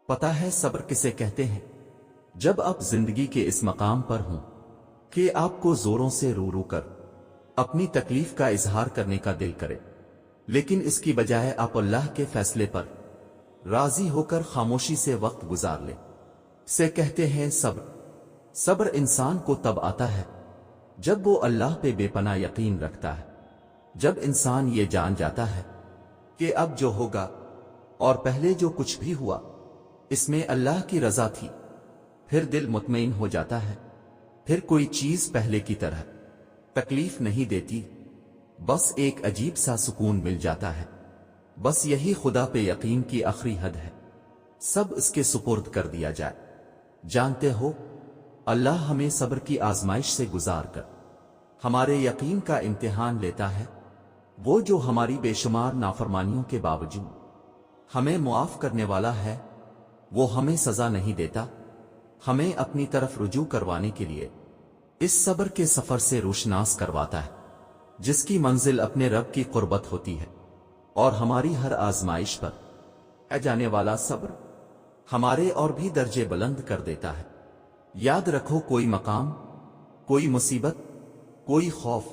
پتہ ہے صبر کسے کہتے ہیں؟ جب آپ زندگی کے اس مقام پر ہوں کہ آپ کو زوروں سے رو رو کر اپنی تکلیف کا اظہار کرنے کا دل کرے، لیکن اس کی بجائے آپ اللہ کے فیصلے پر راضی ہو کر خاموشی سے وقت گزار لیں، سے کہتے ہیں صبر۔ صبر انسان کو تب آتا ہے جب وہ اللہ پہ بے پناہ یقین رکھتا ہے، جب انسان یہ جان جاتا ہے کہ اب جو ہوگا اور پہلے جو کچھ بھی ہوا اس میں اللہ کی رضا تھی، پھر دل مطمئن ہو جاتا ہے، پھر کوئی چیز پہلے کی طرح تکلیف نہیں دیتی، بس ایک عجیب سا سکون مل جاتا ہے۔ بس یہی خدا پہ یقین کی آخری حد ہے، سب اس کے سپرد کر دیا جائے۔ جانتے ہو اللہ ہمیں صبر کی آزمائش سے گزار کر ہمارے یقین کا امتحان لیتا ہے، وہ جو ہماری بے شمار نافرمانیوں کے باوجود ہمیں معاف کرنے والا ہے، وہ ہمیں سزا نہیں دیتا، ہمیں اپنی طرف رجوع کروانے کے لیے اس صبر کے سفر سے روشناس کرواتا ہے، جس کی منزل اپنے رب کی قربت ہوتی ہے، اور ہماری ہر آزمائش پر جانے والا صبر ہمارے اور بھی درجے بلند کر دیتا ہے۔ یاد رکھو، کوئی مقام، کوئی مصیبت، کوئی خوف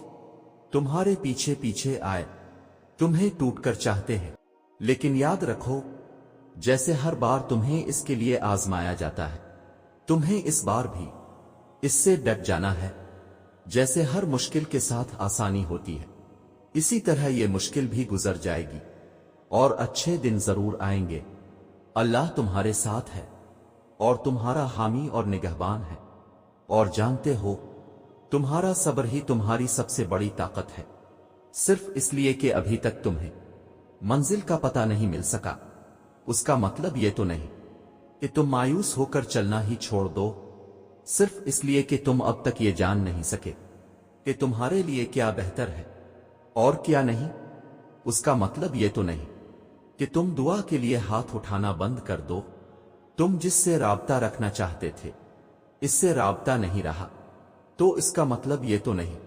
تمہارے پیچھے پیچھے آئے، تمہیں ٹوٹ کر چاہتے ہیں، لیکن یاد رکھو جیسے ہر بار تمہیں اس کے لیے آزمایا جاتا ہے، تمہیں اس بار بھی اس سے ڈٹ جانا ہے۔ جیسے ہر مشکل کے ساتھ آسانی ہوتی ہے، اسی طرح یہ مشکل بھی گزر جائے گی اور اچھے دن ضرور آئیں گے۔ اللہ تمہارے ساتھ ہے اور تمہارا حامی اور نگہبان ہے، اور جانتے ہو تمہارا صبر ہی تمہاری سب سے بڑی طاقت ہے۔ صرف اس لیے کہ ابھی تک تمہیں منزل کا پتہ نہیں مل سکا، اس کا مطلب یہ تو نہیں کہ تم مایوس ہو کر چلنا ہی چھوڑ دو۔ صرف اس لیے کہ تم اب تک یہ جان نہیں سکے کہ تمہارے لیے کیا بہتر ہے اور کیا نہیں، اس کا مطلب یہ تو نہیں کہ تم دعا کے لیے ہاتھ اٹھانا بند کر دو۔ تم جس سے رابطہ رکھنا چاہتے تھے اس سے رابطہ نہیں رہا، تو اس کا مطلب یہ تو نہیں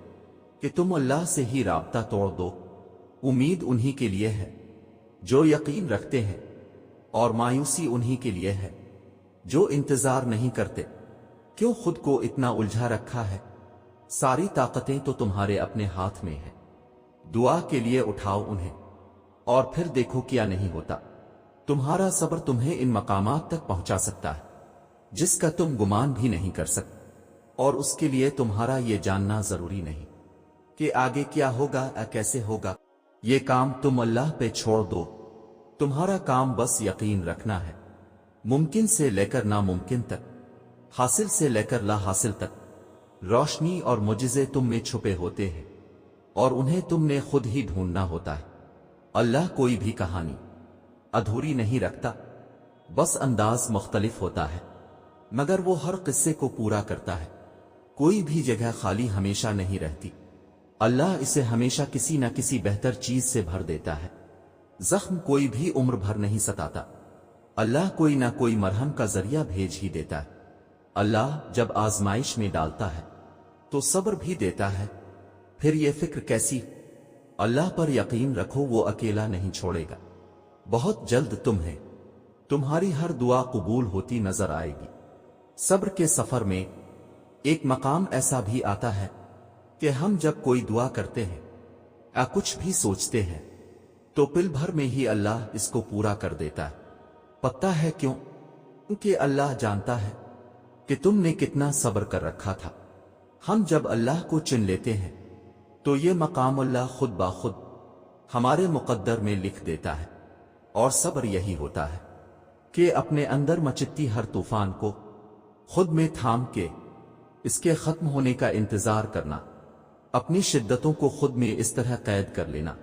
کہ تم اللہ سے ہی رابطہ توڑ دو۔ امید انہی کے لیے ہے جو یقین رکھتے ہیں، اور مایوسی انہی کے لیے ہے جو انتظار نہیں کرتے۔ کیوں خود کو اتنا الجھا رکھا ہے؟ ساری طاقتیں تو تمہارے اپنے ہاتھ میں ہیں، دعا کے لیے اٹھاؤ انہیں، اور پھر دیکھو کیا نہیں ہوتا۔ تمہارا صبر تمہیں ان مقامات تک پہنچا سکتا ہے جس کا تم گمان بھی نہیں کر سکتے، اور اس کے لیے تمہارا یہ جاننا ضروری نہیں کہ آگے کیا ہوگا یا کیسے ہوگا۔ یہ کام تم اللہ پہ چھوڑ دو، تمہارا کام بس یقین رکھنا ہے، ممکن سے لے کر ناممکن تک، حاصل سے لے کر لا حاصل تک۔ روشنی اور معجزے تم میں چھپے ہوتے ہیں اور انہیں تم نے خود ہی ڈھونڈنا ہوتا ہے۔ اللہ کوئی بھی کہانی ادھوری نہیں رکھتا، بس انداز مختلف ہوتا ہے، مگر وہ ہر قصے کو پورا کرتا ہے۔ کوئی بھی جگہ خالی ہمیشہ نہیں رہتی، اللہ اسے ہمیشہ کسی نہ کسی بہتر چیز سے بھر دیتا ہے۔ زخم کوئی بھی عمر بھر نہیں ستاتا، اللہ کوئی نہ کوئی مرہم کا ذریعہ بھیج ہی دیتا ہے۔ اللہ جب آزمائش میں ڈالتا ہے تو صبر بھی دیتا ہے، پھر یہ فکر کیسی؟ اللہ پر یقین رکھو، وہ اکیلا نہیں چھوڑے گا۔ بہت جلد تمہیں تمہاری ہر دعا قبول ہوتی نظر آئے گی۔ صبر کے سفر میں ایک مقام ایسا بھی آتا ہے کہ ہم جب کوئی دعا کرتے ہیں یا کچھ بھی سوچتے ہیں تو پل بھر میں ہی اللہ اس کو پورا کر دیتا ہے۔ پتہ ہے کیوں؟ کیونکہ اللہ جانتا ہے کہ تم نے کتنا صبر کر رکھا تھا۔ ہم جب اللہ کو چن لیتے ہیں تو یہ مقام اللہ خود بخود ہمارے مقدر میں لکھ دیتا ہے، اور صبر یہی ہوتا ہے کہ اپنے اندر مچتی ہر طوفان کو خود میں تھام کے اس کے ختم ہونے کا انتظار کرنا، اپنی شدتوں کو خود میں اس طرح قید کر لینا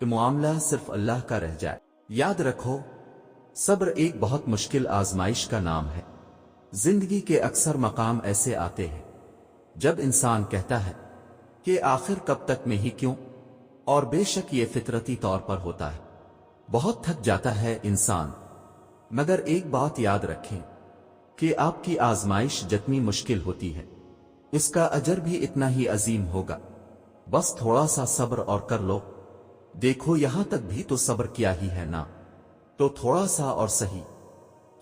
کہ معاملہ صرف اللہ کا رہ جائے۔ یاد رکھو، صبر ایک بہت مشکل آزمائش کا نام ہے۔ زندگی کے اکثر مقام ایسے آتے ہیں جب انسان کہتا ہے کہ آخر کب تک میں ہی کیوں، اور بے شک یہ فطرتی طور پر ہوتا ہے، بہت تھک جاتا ہے انسان۔ مگر ایک بات یاد رکھیں کہ آپ کی آزمائش جتنی مشکل ہوتی ہے اس کا اجر بھی اتنا ہی عظیم ہوگا۔ بس تھوڑا سا صبر اور کر لو۔ دیکھو یہاں تک بھی تو صبر کیا ہی ہے نا، تو تھوڑا سا اور سہی،